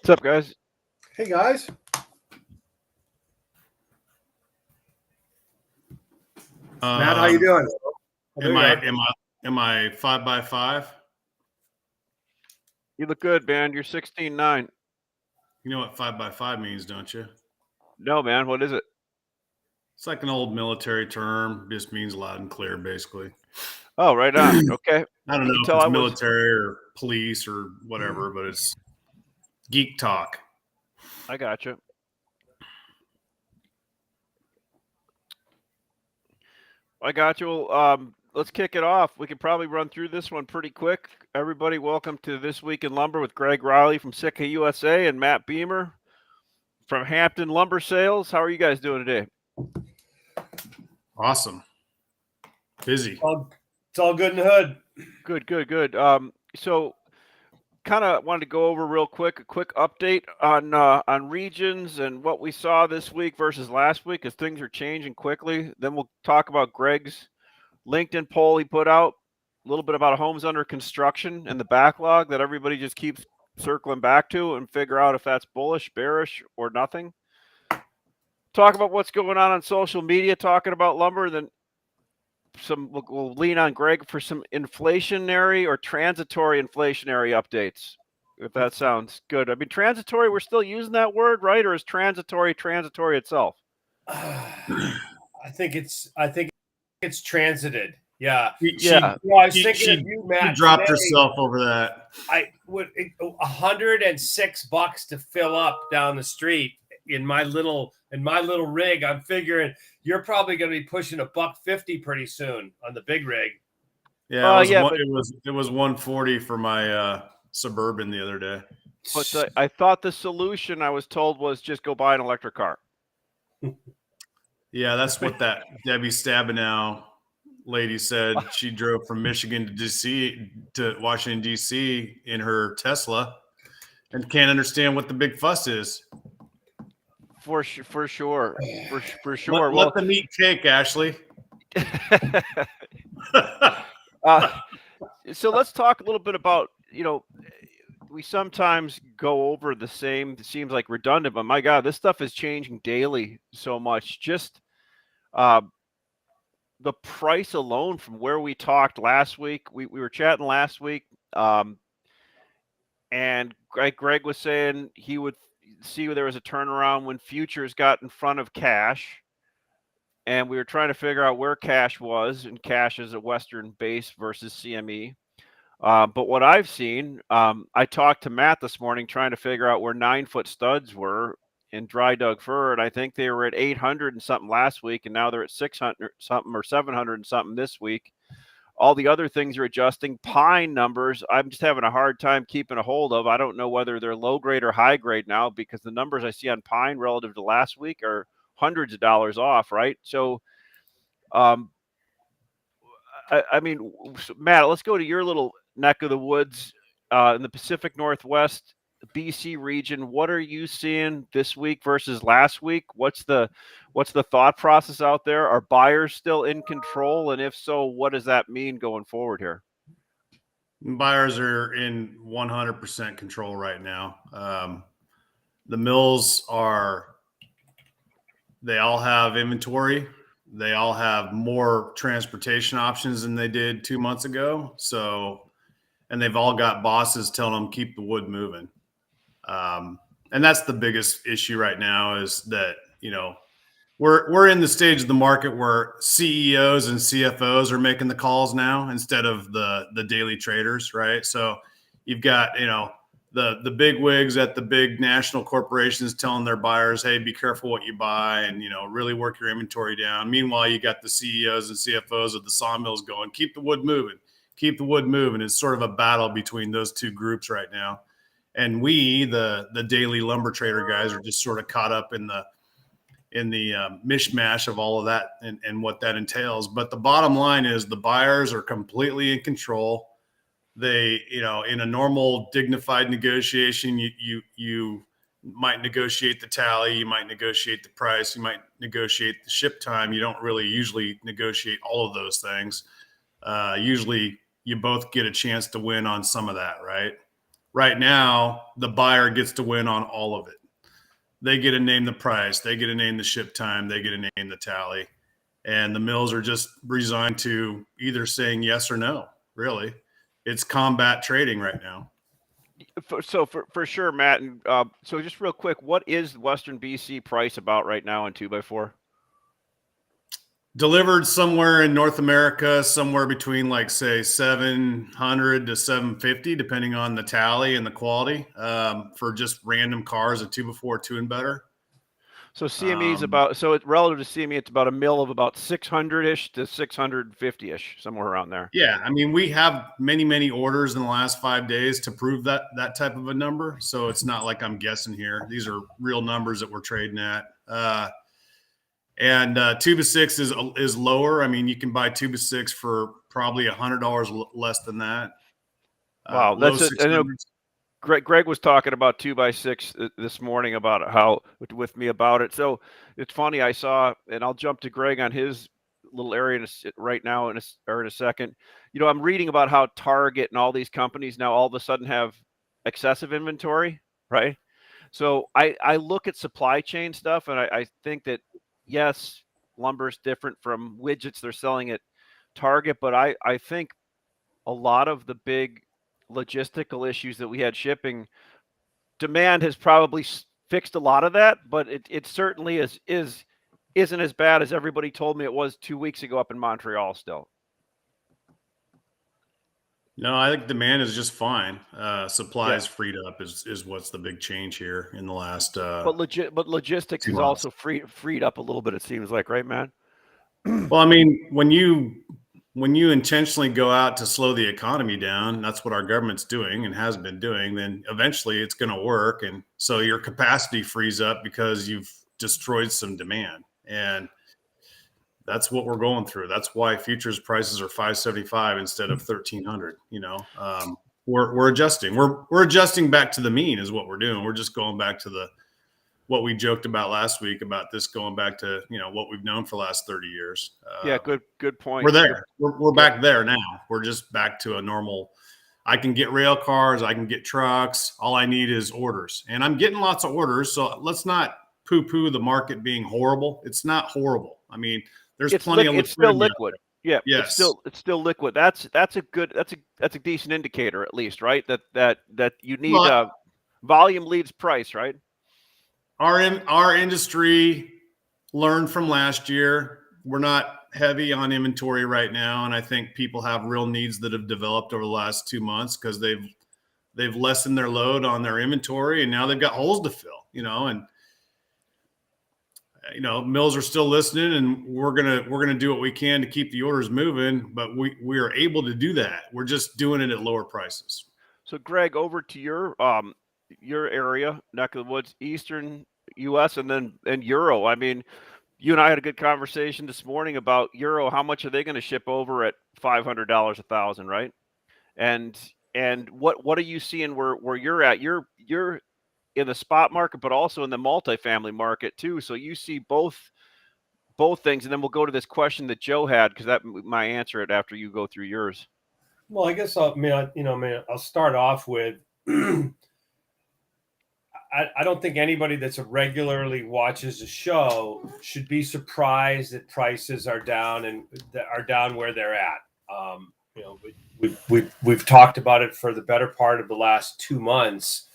What's up, guys? Hey guys. Matt, how you doing? Am I 5x5? You look good, man. You're 16'9". You know what 5x5 means, don't you? No, man. What is it? It's like an old military term. Just means loud and clear, basically. Oh, right on. Okay. I don't know if it's military or police or whatever, but it's geek talk. I gotcha. I got you. Let's kick it off. We could probably run through this one pretty quick. Everybody, welcome to This Week in Lumber with Greg Riley from Sitka USA and Matt Beamer from Hampton Lumber Sales. How are you guys doing today? Awesome. Busy. It's all good in the hood. Good. So kind of wanted to go over real quick, a quick update on regions and what we saw this week versus last week, as things are changing quickly. Then we'll talk about Greg's LinkedIn poll he put out, a little bit about homes under construction and the backlog that everybody just keeps circling back to, and figure out if that's bullish, bearish, or nothing. Talk about what's going on social media, talking about lumber. Then we'll lean on Greg for some inflationary or transitory inflationary updates, if that sounds good. I mean, transitory, we're still using that word, right? Or is transitory itself? I think it's transited. Yeah. Yeah. I was thinking of you, Matt. She dropped herself over that. I would $106 to fill up down the street in my little rig. I'm figuring you're probably going to be pushing $150 pretty soon on the big rig. Yeah, it was 140 for my Suburban the other day. But I thought the solution, I was told, was just go buy an electric car. Yeah, that's what that Debbie Stabenow lady said. She drove from Michigan to Washington, D.C. in her Tesla and can't understand what the big fuss is. For sure. Let them eat cake, Ashley. So let's talk a little bit about, we sometimes go over the same, it seems like redundant, but my God, this stuff is changing daily so much. Just the price alone from where we talked last week, we were chatting last week, and Greg was saying he would see there was a turnaround when futures got in front of cash, and we were trying to figure out where cash was, and cash is a Western base versus CME. But what I've seen, I talked to Matt this morning trying to figure out where 9-foot studs were in dry dug fir, and I think they were at 800 and something last week, and now they're at 600 something or 700 and something this week. All the other things are adjusting. Pine numbers, I'm just having a hard time keeping a hold of. I don't know whether they're low grade or high grade now, because the numbers I see on pine relative to last week are hundreds of dollars off, right? So, I mean, Matt, let's go to your little neck of the woods in the Pacific Northwest, BC region. What are you seeing this week versus last week? What's the thought process out there? Are buyers still in control? And if so, what does that mean going forward here? Buyers are in 100% control right now. The mills they all have inventory. They all have more transportation options than they did 2 months ago. So, and they've all got bosses telling them keep the wood moving. And that's the biggest issue right now, is that, we're in the stage of the market where CEOs and CFOs are making the calls now instead of the daily traders, right? So you've got, the big wigs at the big national corporations telling their buyers, hey, be careful what you buy, and, really work your inventory down. Meanwhile, you got the CEOs and CFOs of the sawmills going, keep the wood moving, keep the wood moving. It's sort of a battle between those two groups right now. And we, the daily lumber trader guys, are just sort of caught up in the mishmash of all of that and what that entails. But the bottom line is the buyers are completely in control. They, in a normal dignified negotiation, you might negotiate the tally, you might negotiate the price, you might negotiate the ship time. You don't really usually negotiate all of those things. Usually you both get a chance to win on some of that, right? Right now, the buyer gets to win on all of it. They get to name the price, they get to name the ship time, they get to name the tally. And the mills are just resigned to either saying yes or no, really. It's combat trading right now. So for sure, Matt, and so just real quick, what is Western BC price about right now in 2x4? Delivered somewhere in North America, somewhere between like say 700 to 750, depending on the tally and the quality, for just random cars, a 2x4, 2 and better. So CME is about, so it relative to CME, it's about a mill of about 600-ish to 650-ish, somewhere around there. Yeah, I mean, we have many orders in the last 5 days to prove that type of a number. So it's not like I'm guessing here. These are real numbers that we're trading at. And 2x6 is lower. I mean, you can buy 2x6 for probably $100 less than that. Wow, Low that's it. I know 600s. Greg was talking about 2x6 this morning about how with me about it. So it's funny. I saw, and I'll jump to Greg on his little area right now in a second. You know, I'm reading about how Target and all these companies now all of a sudden have excessive inventory, right? So I look at supply chain stuff, and I think that yes, lumber is different from widgets they're selling at Target, but I think a lot of the big logistical issues that we had shipping, demand has probably fixed a lot of that, but it certainly isn't as bad as everybody told me it was 2 weeks ago up in Montreal still. No, I think demand is just fine. Supply is Yeah. freed up is what's the big change here in the last But logistics 2 is months. also freed up a little bit, it seems like, right, man? Well, I mean, when you intentionally go out to slow the economy down, that's what our government's doing and has been doing, then eventually it's going to work. And so your capacity frees up because you've destroyed some demand. And that's what we're going through. That's why futures prices are 575 instead of 1300. We're adjusting. We're adjusting back to the mean is what we're doing. We're just going back to what we joked about last week about this going back to what we've known for the last 30 years. Yeah, good point. We're there. We're back there now. We're just back to a normal. I can get rail cars. I can get trucks. All I need is orders, and I'm getting lots of orders. So let's not poo-poo the market being horrible. It's not horrible. I mean, there's plenty of liquidity. It's still liquid. Yeah, yes. It's still liquid. That's a decent indicator at least, right? That you need volume leads price, right? Our industry learned from last year. We're not heavy on inventory right now, and I think people have real needs that have developed over the last 2 months because they've lessened their load on their inventory, and now they've got holes to fill. Mills are still listening, and we're gonna do what we can to keep the orders moving, but we are able to do that. We're just doing it at lower prices. So, Greg, over to your area, neck of the woods, Eastern U.S. and Euro. I mean, you and I had a good conversation this morning about Euro. How much are they going to ship over at $500 a thousand, right? And what are you seeing where you're at? You're in the spot market, but also in the multifamily market too. So you see both things, and then we'll go to this question that Joe had because that might answer it after you go through yours. Well, I guess I'll start off with. I don't think anybody that's regularly watches the show should be surprised that prices are down and are down where they're at. We've talked about it for the better part of the last 2 months,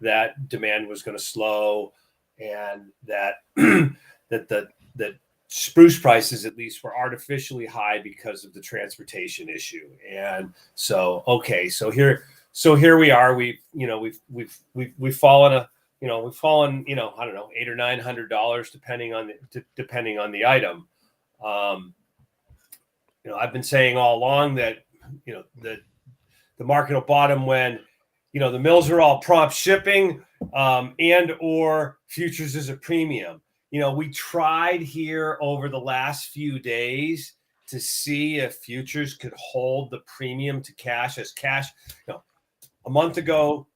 that demand was going to slow, and that that spruce prices at least were artificially high because of the transportation issue. And so here we are. We've fallen I don't know, $800 or $900 depending on the item. I've been saying all along that the market will bottom when the mills are all prompt shipping, and or futures is a premium. We tried here over the last few days to see if futures could hold the premium to cash as cash. A month ago,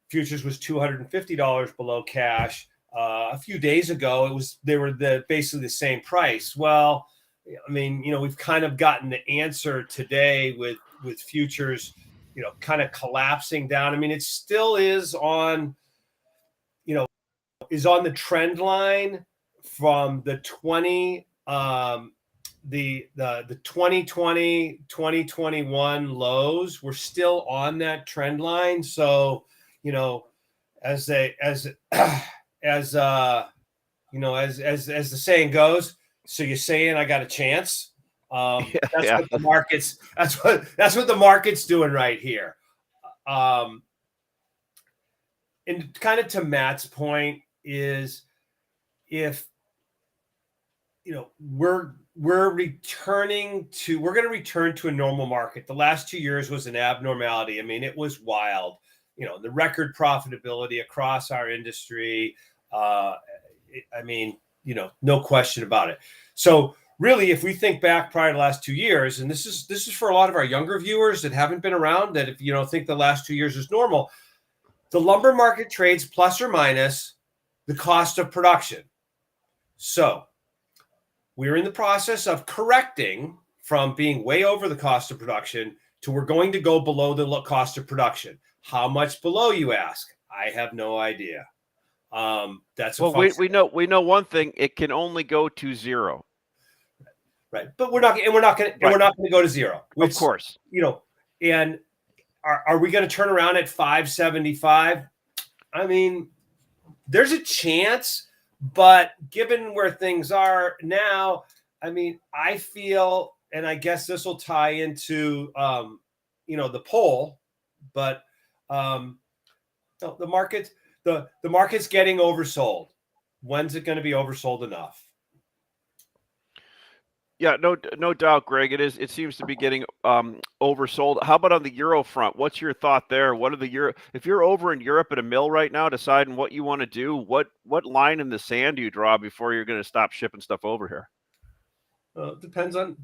futures was $250 below cash. A few days ago, they were basically the same price. Well, I mean, we've kind of gotten the answer today with futures, kind of collapsing down. I mean, it still is on the trend line from the 2020 2021 lows. We're still on that trend line. So as the saying goes, so you're saying I got a chance. What the market's that's what the market's doing right here. And kind of to Matt's point is, if we're going to return to a normal market. The last 2 years was an abnormality. I mean, it was wild. The record profitability across our industry. No question about it. So really, if we think back prior to the last 2 years, and this is for a lot of our younger viewers that haven't been around, that if think the last 2 years is normal, the lumber market trades plus or minus the cost of production. So we're in the process of correcting from being way over the cost of production to we're going to go below the cost of production. How much below, you ask? I have no idea. That's we know one thing: it can only go to zero. Right, but we're not going to go to zero. Of course, and are we going to turn around at 575? I mean, there's a chance. But given where things are now, I mean, I feel, and I guess this will tie into, the poll, but the market's getting oversold. When's it going to be oversold enough? Yeah, no doubt, Greg. It seems to be getting oversold. How about on the euro front? What's your thought there? What are the euro? If you're over in Europe at a mill right now, deciding what you want to do, what line in the sand do you draw before you're going to stop shipping stuff over here? Depends on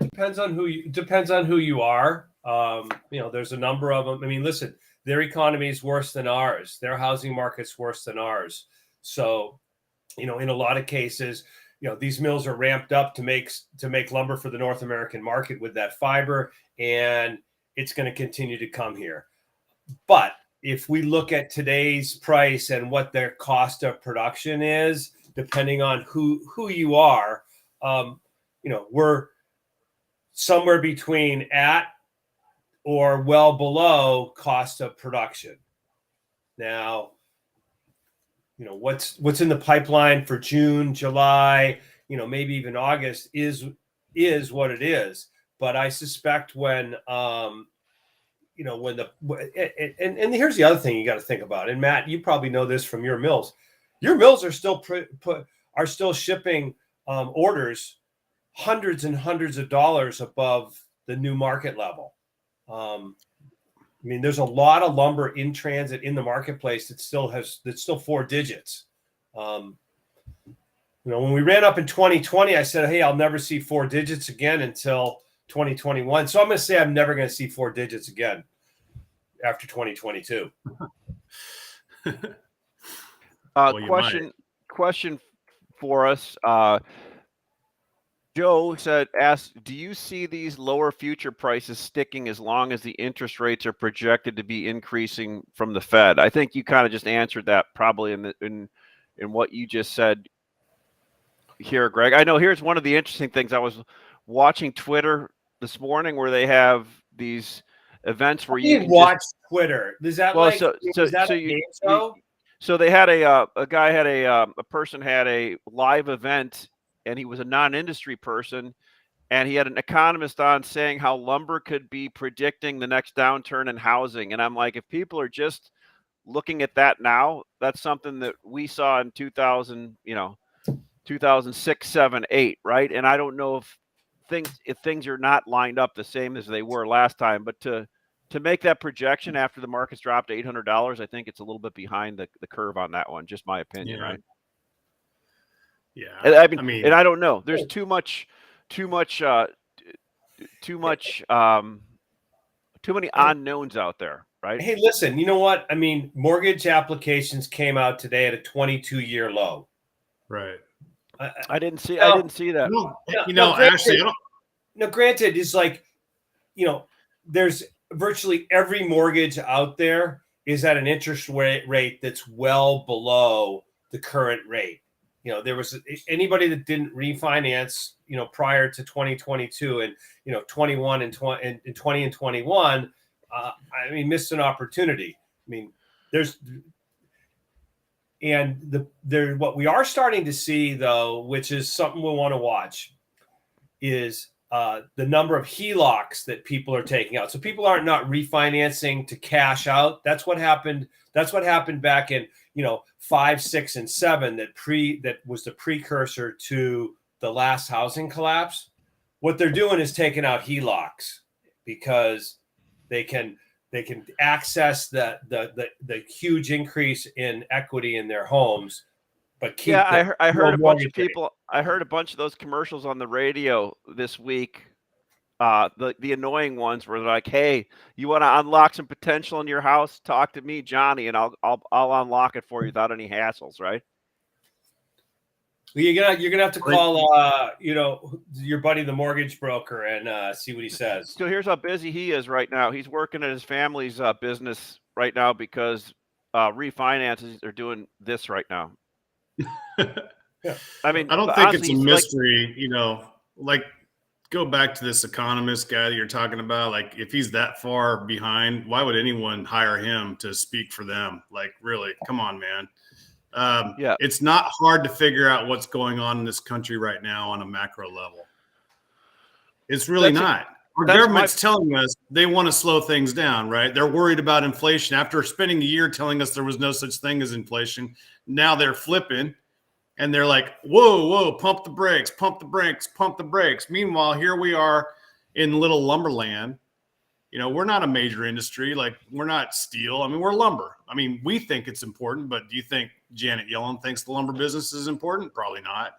who you are. There's a number of them. I mean, listen, their economy is worse than ours. Their housing market's worse than ours. So, in a lot of cases, these mills are ramped up to make lumber for the North American market with that fiber, and it's going to continue to come here. But if we look at today's price and what their cost of production is, depending on who you are, we're somewhere between at or well below cost of production. Now, what's in the pipeline for June, July, maybe even August is what it is. But I suspect when and here's the other thing you got to think about. And Matt, you probably know this from your mills. Your mills are still shipping orders hundreds and hundreds of dollars above the new market level. I mean, there's a lot of lumber in transit in the marketplace that's still 4 digits. When we ran up in 2020, I said, hey, I'll never see 4 digits again until 2021. So I'm going to say I'm never going to see 4 digits again after 2022. Question for us. Joe asked, do you see these lower future prices sticking as long as the interest rates are projected to be increasing from the Fed? I think you kind of just answered that probably in what you just said here, Greg. I know here's one of the interesting things. I was watching Twitter this morning where they have these events where you can watch Twitter. Is that well, like so is that a game show? So they had a person had a live event, and he was a non-industry person, and he had an economist on saying how lumber could be predicting the next downturn in housing. And I'm like, if people are just looking at that now, that's something that we saw in 2006, 7, 8, right? And I don't know if things are not lined up the same as they were last time, but to make that projection after the market's dropped to $800, I think it's a little bit behind the curve on that one. Just my opinion, right? Yeah, I mean, and I don't know. There's too many unknowns out there, right? Hey, listen, you know what? I mean, mortgage applications came out today at a 22-year low. Right. I didn't see that. Actually, I don't. Now, granted, it's like, there's virtually every mortgage out there is at an interest rate that's well below the current rate. There was anybody that didn't refinance, prior to 2022 and, 21 and 20 and 20 and 21, missed an opportunity. What we are starting to see, though, which is something we'll want to watch, is the number of HELOCs that people are taking out. So people aren't not refinancing to cash out. That's what happened. That's what happened back in 5, 6, and 7. That was the precursor to the last housing collapse. What they're doing is taking out HELOCs because they can access the huge increase in equity in their homes. But I heard a bunch of people. I heard a bunch of those commercials on the radio this week. The annoying ones were like, "Hey, you want to unlock some potential in your house? Talk to me, Johnny, and I'll unlock it for you without any hassles." Right? You're gonna have to call your buddy the mortgage broker and see what he says. So here's how busy he is right now. He's working at his family's business right now because refinances are doing this right now. Yeah. I don't think honestly, it's a mystery, go back to this economist guy that you're talking about. Like, if he's that far behind, why would anyone hire him to speak for them? Like, really, come on, man. It's not hard to figure out what's going on in this country right now on a macro level. It's really not. Our government's telling us they want to slow things down, right? They're worried about inflation. After spending a year telling us there was no such thing as inflation, now they're flipping. And they're like, whoa, pump the brakes, pump the brakes, pump the brakes. Meanwhile, here we are in little lumberland. We're not a major industry. Like, we're not steel. We're lumber. We think it's important, but do you think Janet Yellen thinks the lumber business is important? Probably not.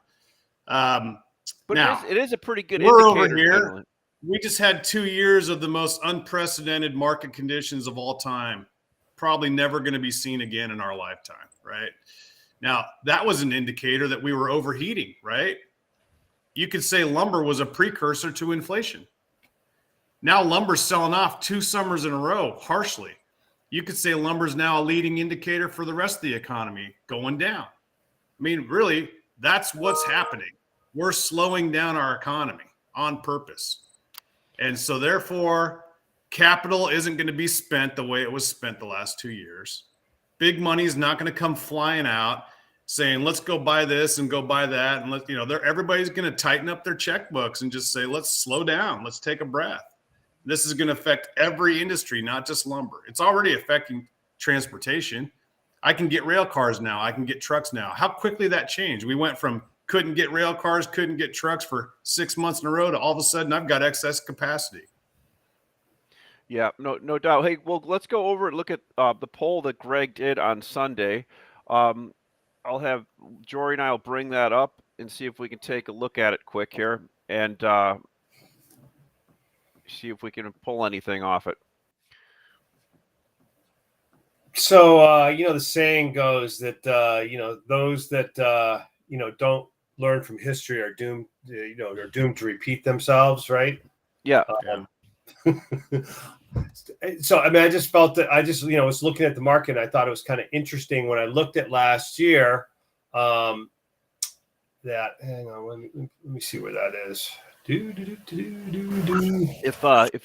But now, it is a pretty good we're indicator. Over here. Generally. We just had 2 years of the most unprecedented market conditions of all time. Probably never going to be seen again in our lifetime, right? Now, that was an indicator that we were overheating, right? You could say lumber was a precursor to inflation. Now lumber's selling off 2 summers in a row harshly. You could say lumber's now a leading indicator for the rest of the economy going down. Really, that's what's happening. We're slowing down our economy on purpose. And so therefore, capital isn't going to be spent the way it was spent the last 2 years. Big money is not going to come flying out saying, let's go buy this and go buy that. And everybody's going to tighten up their checkbooks and just say, let's slow down. Let's take a breath. This is going to affect every industry, not just lumber. It's already affecting transportation. I can get rail cars now. I can get trucks now. How quickly that changed. We went from couldn't get rail cars, couldn't get trucks for 6 months in a row to all of a sudden I've got excess capacity. Yeah, no doubt. Hey, well, let's go over and look at the poll that Greg did on Sunday. I'll have Jory and I will bring that up and see if we can take a look at it quick here and see if we can pull anything off it. So, the saying goes that, those that, don't learn from history are doomed, they're doomed to repeat themselves, right? Yeah. So, I just felt that was looking at the market. And I thought it was kind of interesting when I looked at last year. Hang on, let me see where that is. If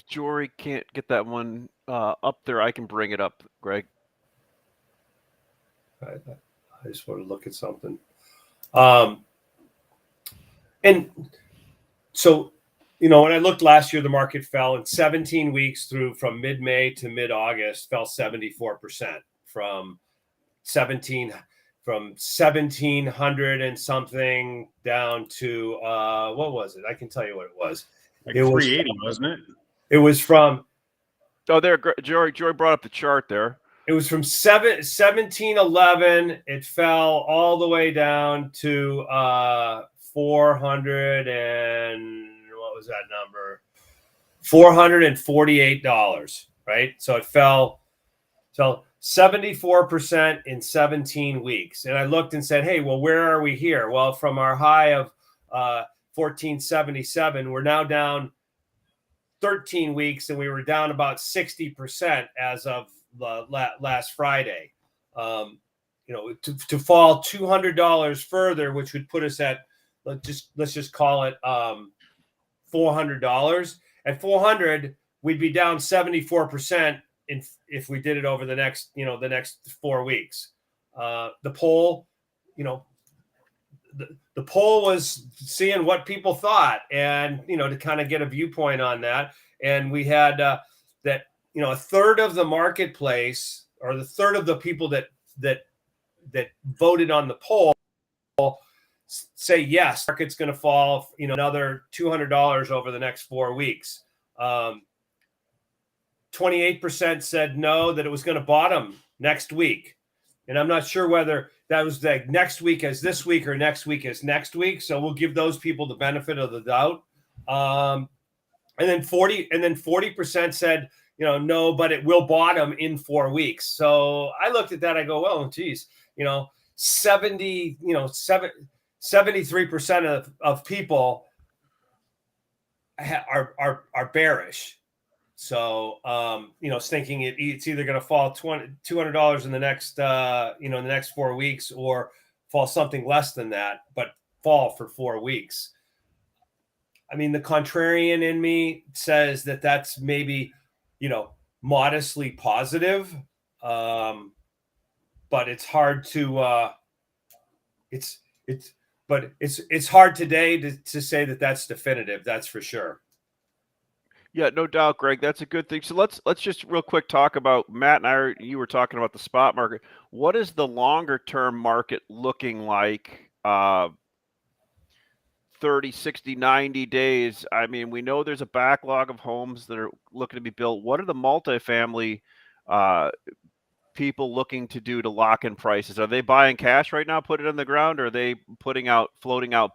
Jory can't get that one up there, I can bring it up, Greg. I just want to look at something. And so, when I looked last year, the market fell in 17 weeks from mid-May to mid-August, fell 74% from 1,700 and something down to, what was it? I can tell you what it was. Like 380, wasn't it? It was from. Oh, there, Jory brought up the chart there. It was from 1711. It fell all the way down to 400 and what was that number? $448, right? So it fell 74% in 17 weeks. And I looked and said, hey, well, where are we here? Well, from our high of 1477, we're now down 13 weeks, and we were down about 60% as of last Friday. To fall $200 further, which would put us at let's just call it $400. At 400, we'd be down 74% if we did it over the next 4 weeks. The poll, the poll was seeing what people thought, and to kind of get a viewpoint on that. And we had that a third of the marketplace, or the third of the people that voted on the poll, say yes, market's going to fall another $200 over the next 4 weeks. 28% said no, that it was going to bottom next week. And I'm not sure whether that was like next week as this week or next week as next week. So we'll give those people the benefit of the doubt. And then 40% said, no, but it will bottom in 4 weeks. So I looked at that. I go, well, geez, 73% of people are bearish. So, thinking it's either going to fall $200 in the next, the next 4 weeks, or fall something less than that, but fall for 4 weeks. I mean, the contrarian in me says that that's maybe, modestly positive. But it's hard to, it's hard today to say that that's definitive. That's for sure. Yeah, no doubt, Greg. That's a good thing. So let's just real quick talk about, Matt and you were talking about the spot market. What is the longer term market looking like? 30, 60, 90 days. I mean, we know there's a backlog of homes that are looking to be built. What are the multifamily people looking to do to lock in prices? Are they buying cash right now, put it on the ground, or are they floating out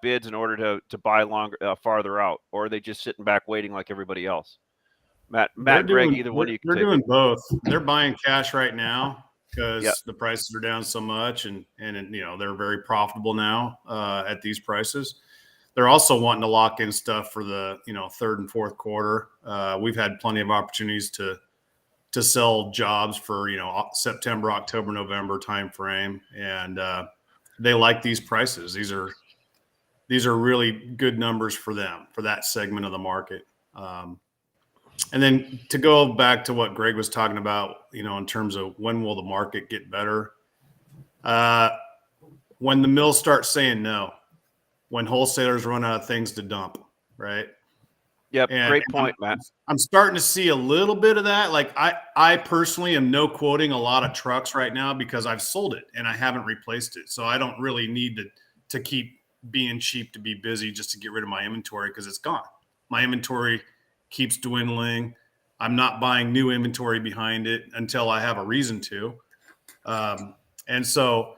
bids in order to buy longer, farther out, or are they just sitting back waiting like everybody else? Matt, Greg, either one of you can They're take. doing both. They're buying cash right now because Yep. the prices are down so much, and they're very profitable now at these prices. They're also wanting to lock in stuff for the third and fourth quarter. We've had plenty of opportunities to sell jobs for September, October, November timeframe, and they like these prices. These are really good numbers for them, for that segment of the market. And then to go back to what Greg was talking about, in terms of when will the market get better, when the mills start saying no, when wholesalers run out of things to dump, right? Yep, great point, Matt. I'm starting to see a little bit of that. Like I personally am no quoting a lot of trucks right now because I've sold it and I haven't replaced it. So I don't really need to keep being cheap to be busy just to get rid of my inventory, because it's gone. My inventory keeps dwindling. I'm not buying new inventory behind it until I have a reason to. And so,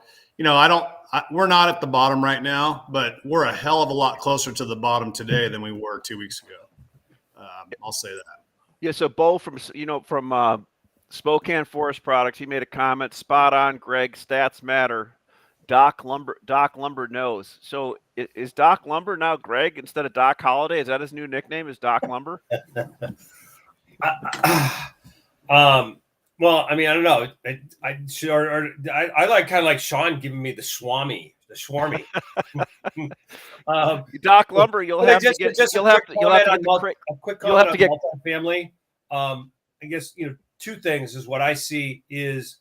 we're not at the bottom right now, but we're a hell of a lot closer to the bottom today than we were 2 weeks ago. I'll say that. Yeah. So Bo from Spokane Forest Products, he made a comment. Spot on, Greg. Stats matter. Doc Lumber knows. So is Doc Lumber now Greg instead of Doc Holiday? Is that his new nickname? Is Doc Lumber? Well, I mean, I don't know. I like kind of like Sean giving me the Swami. Doc Lumber, you'll have to get a quick comment on multifamily. I guess two things is what I see is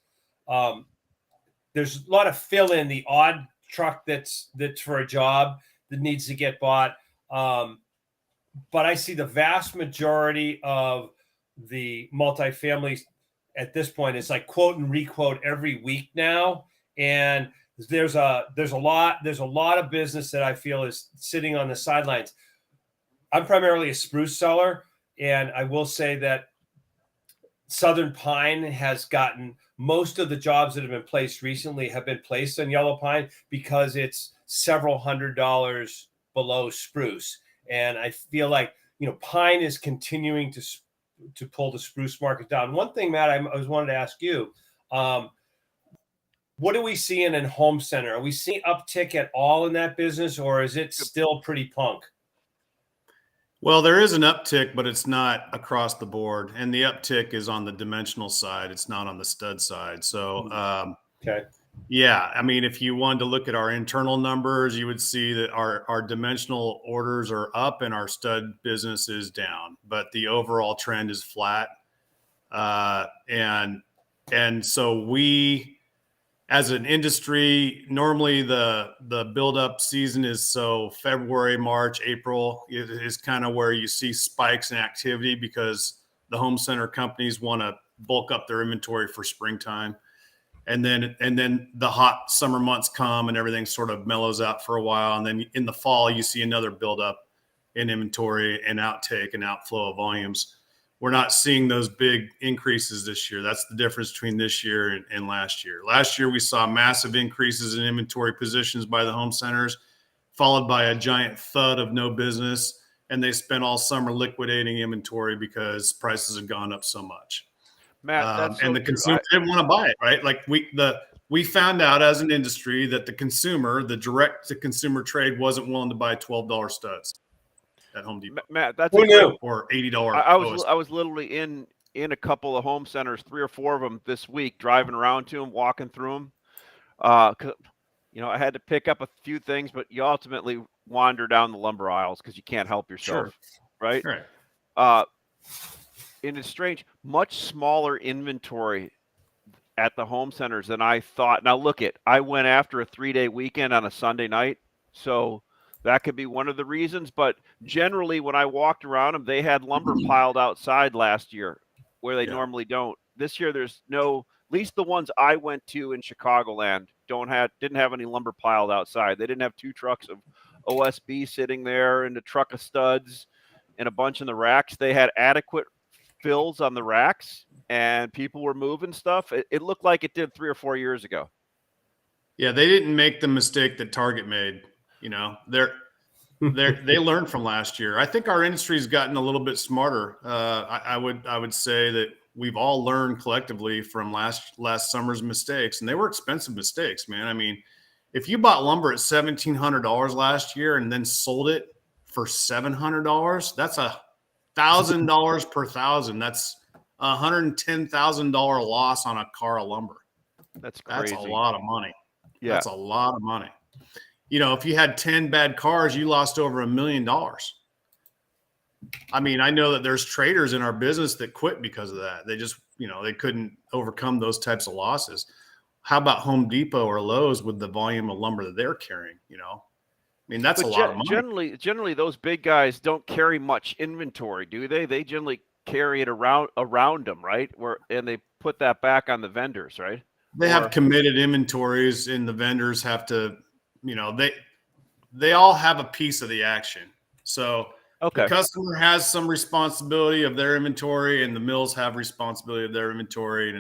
there's a lot of fill in, the odd truck that's for a job that needs to get bought. But I see the vast majority of the multifamily at this point is like quote and requote every week now, and there's a lot of business that I feel is sitting on the sidelines. I'm primarily a spruce seller, and I will say that Southern Pine has gotten most of the jobs that have been placed recently have been placed on yellow pine because it's several $100s below spruce, and I feel like pine is continuing to pull the spruce market down. One thing, Matt, I was wanted to ask you, what are we seeing in home center? Are we seeing uptick at all in that business, or is it still pretty punk? Well, there is an uptick, but it's not across the board. And the uptick is on the dimensional side. It's not on the stud side. So, Okay. yeah, I mean, if you wanted to look at our internal numbers, you would see that our dimensional orders are up and our stud business is down, but the overall trend is flat. And so we, as an industry, normally the build-up season is so February, March, April is kind of where you see spikes in activity because the home center companies want to bulk up their inventory for springtime. And then the hot summer months come and everything sort of mellows out for a while. And then in the fall, you see another buildup in inventory and outtake and outflow of volumes. We're not seeing those big increases this year. That's the difference between this year and last year. Last year, we saw massive increases in inventory positions by the home centers, followed by a giant thud of no business. And they spent all summer liquidating inventory because prices had gone up so much. Matt, that's and so the true. consumer didn't want to buy it, right? Like we found out as an industry that the consumer, the direct to consumer trade, wasn't willing to buy $12 studs at Home Depot. Matt, that's Who knew? Or $80. I was literally in a couple of home centers, 3 or 4 of them this week, driving around to them, walking through them. 'Cause, I had to pick up a few things, but you ultimately wander down the lumber aisles because you can't help yourself, right? Right. And it's strange, much smaller inventory at the home centers than I thought. Now look I went after a 3-day weekend on a Sunday night, so that could be one of the reasons. But generally, when I walked around them, they had lumber piled outside last year where they normally don't. This year, there's no. At least the ones I went to in Chicagoland didn't have any lumber piled outside. They didn't have 2 trucks of OSB sitting there and a truck of studs and a bunch in the racks. They had adequate fills on the racks and people were moving stuff. It looked like it did 3 or 4 years ago. Yeah, they didn't make the mistake that Target made. They learned from last year. I think our industry's gotten a little bit smarter. I would say that we've all learned collectively from last summer's mistakes, and they were expensive mistakes, man. I mean, if you bought lumber at $1,700 last year and then sold it for $700, that's $1,000 per thousand. That's $110,000 loss on a car of lumber. That's crazy. That's a lot of money. Yeah. That's a lot of money. If you had 10 bad cars, you lost over $1 million. I mean, I know that there's traders in our business that quit because of that. They just, they couldn't overcome those types of losses. How about Home Depot or Lowe's with the volume of lumber that they're carrying? I mean, that's a lot of money. Generally, those big guys don't carry much inventory, do they? They generally carry it around them, right? And they put that back on the vendors, right? They have committed inventories, and the vendors have to, they all have a piece of the action. So the customer has some responsibility of their inventory, and the mills have responsibility of their inventory, and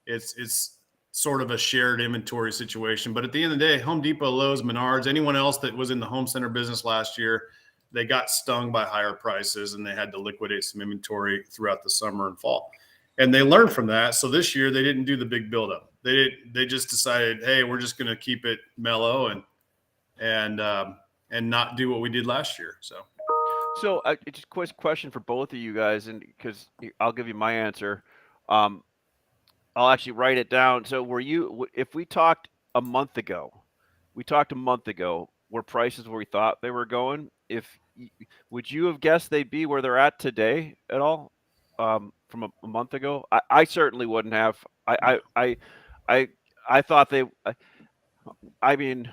it's sort of a shared inventory situation. But at the end of the day, Home Depot, Lowe's, Menards, anyone else that was in the home center business last year, they got stung by higher prices and they had to liquidate some inventory throughout the summer and fall. And they learned from that. So this year they didn't do the big buildup. They just decided, hey, we're just going to keep it mellow and not do what we did last year. So just a quick question for both of you guys, and because I'll give you my answer. I'll actually write it down. So if we talked a month ago where prices where we thought they were going, would you have guessed they'd be where they're at today at all? From a month ago, I certainly wouldn't have. I thought they. I mean,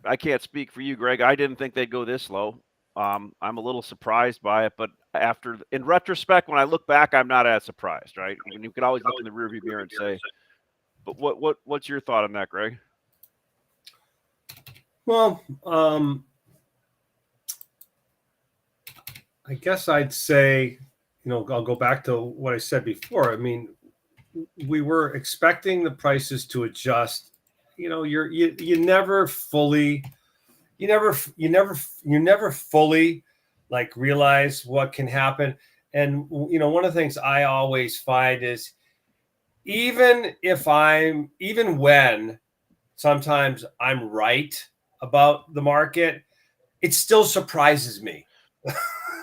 I can't speak for you, Greg. I didn't think they'd go this low. I'm a little surprised by it, but in retrospect, when I look back, I'm not as surprised, right? I mean, you can always look in the rearview mirror and say, but what's your thought on that, Greg? Well, I guess I'd say, I'll go back to what I said before. I mean, we were expecting the prices to adjust. You never fully like realize what can happen. And one of the things I always find is even when sometimes I'm right about the market, it still surprises me.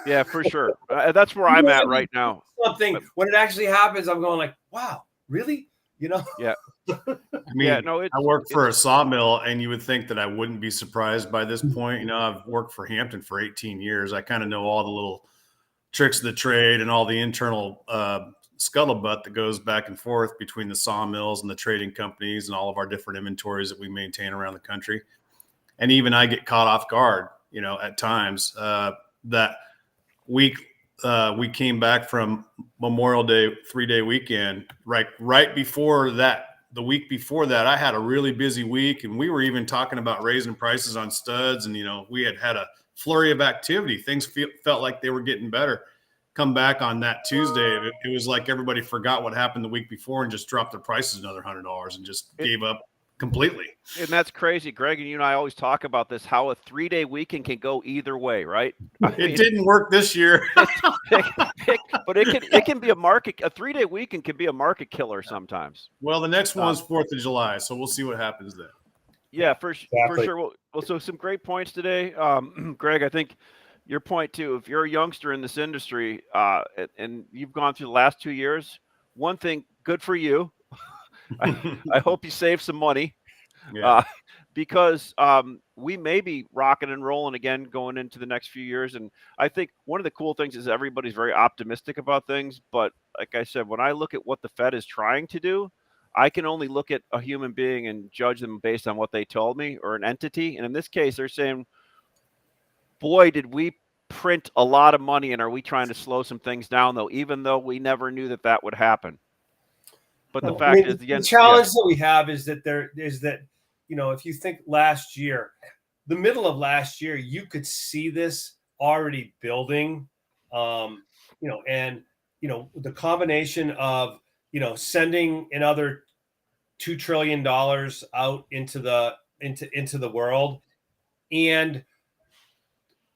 Yeah, for sure. That's where I'm at right now. Something when it actually happens, I'm going like, wow, really? You know? Yeah. I mean, Yeah, no, I work for a sawmill, and you would think that I wouldn't be surprised by this point. You know, I've worked for Hampton for 18 years. I kind of know all the little tricks of the trade and all the internal scuttlebutt that goes back and forth between the sawmills and the trading companies and all of our different inventories that we maintain around the country. And even I get caught off guard, you know, at times. That week we came back from Memorial Day 3-day weekend. Right before that, the week before that, I had a really busy week, and we were even talking about raising prices on studs. And, you know, we had a flurry of activity. Things felt like they were getting better. Come back on that Tuesday, it was like everybody forgot what happened the week before and just dropped their prices another $100 and just gave up completely. And that's crazy, Greg. And you and I always talk about this, how a 3-day weekend can go either way, right? It didn't work this year. But it can be a 3-day weekend can be a market killer sometimes. Well, the next one's 4th of July, so we'll see what happens then. Yeah, for sure. Well, so some great points today. Greg, I think your point too, if you're a youngster in this industry and you've gone through the last 2 years, one thing, good for you. I hope you save some money. Yeah. Because we may be rocking and rolling again going into the next few years. And I think one of the cool things is everybody's very optimistic about things. But like I said, when I look at what the Fed is trying to do, I can only look at a human being and judge them based on what they told me, or an entity. And in this case, they're saying, boy, did we print a lot of money, and are we trying to slow some things down, though, even though we never knew that would happen. But the fact is, the challenge that we have is that you know, if you think last year, the middle of last year, you could see this already building, you know, and, you know, the combination of, you know, sending another $2 trillion out into the world and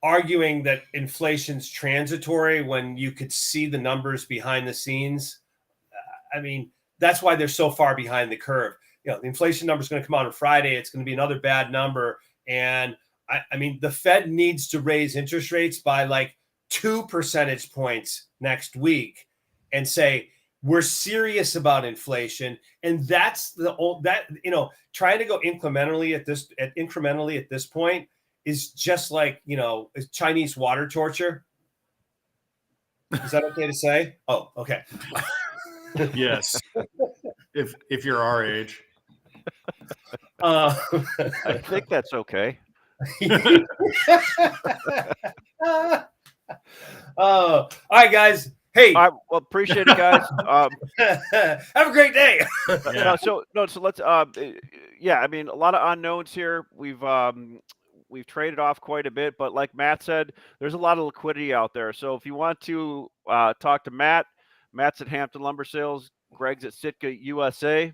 arguing that inflation's transitory when you could see the numbers behind the scenes. I mean, that's why they're so far behind the curve. You know, the inflation number is going to come out on Friday. It's going to be another bad number. And I mean, the Fed needs to raise interest rates by like 2 percentage points next week and say, we're serious about inflation. And that's you know, trying to go incrementally at this point is just like, you know, Chinese water torture. Is that okay to say? Oh, okay. Yes. If you're our age. I think that's okay. All right, guys. Hey, well, appreciate it, guys. Have a great day. Yeah. So let's. Yeah, I mean, a lot of unknowns here. We've traded off quite a bit, but like Matt said, there's a lot of liquidity out there. So if you want to talk to Matt's at Hampton Lumber Sales. Greg's at Sitka USA,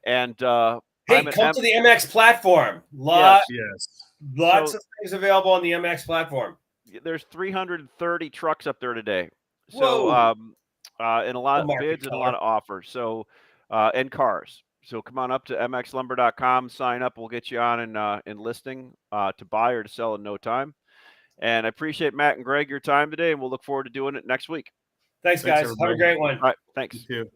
and hey, come to the MX platform. Lots of things available on the MX platform. There's 330 trucks up there today. So and a lot of bids and a lot of offers. So and cars. So come on up to mxlumber.com, sign up. We'll get you on in listing to buy or to sell in no time. And I appreciate Matt and Greg your time today, and we'll look forward to doing it next week. Thanks guys. Have a great one. All right, thanks. You too.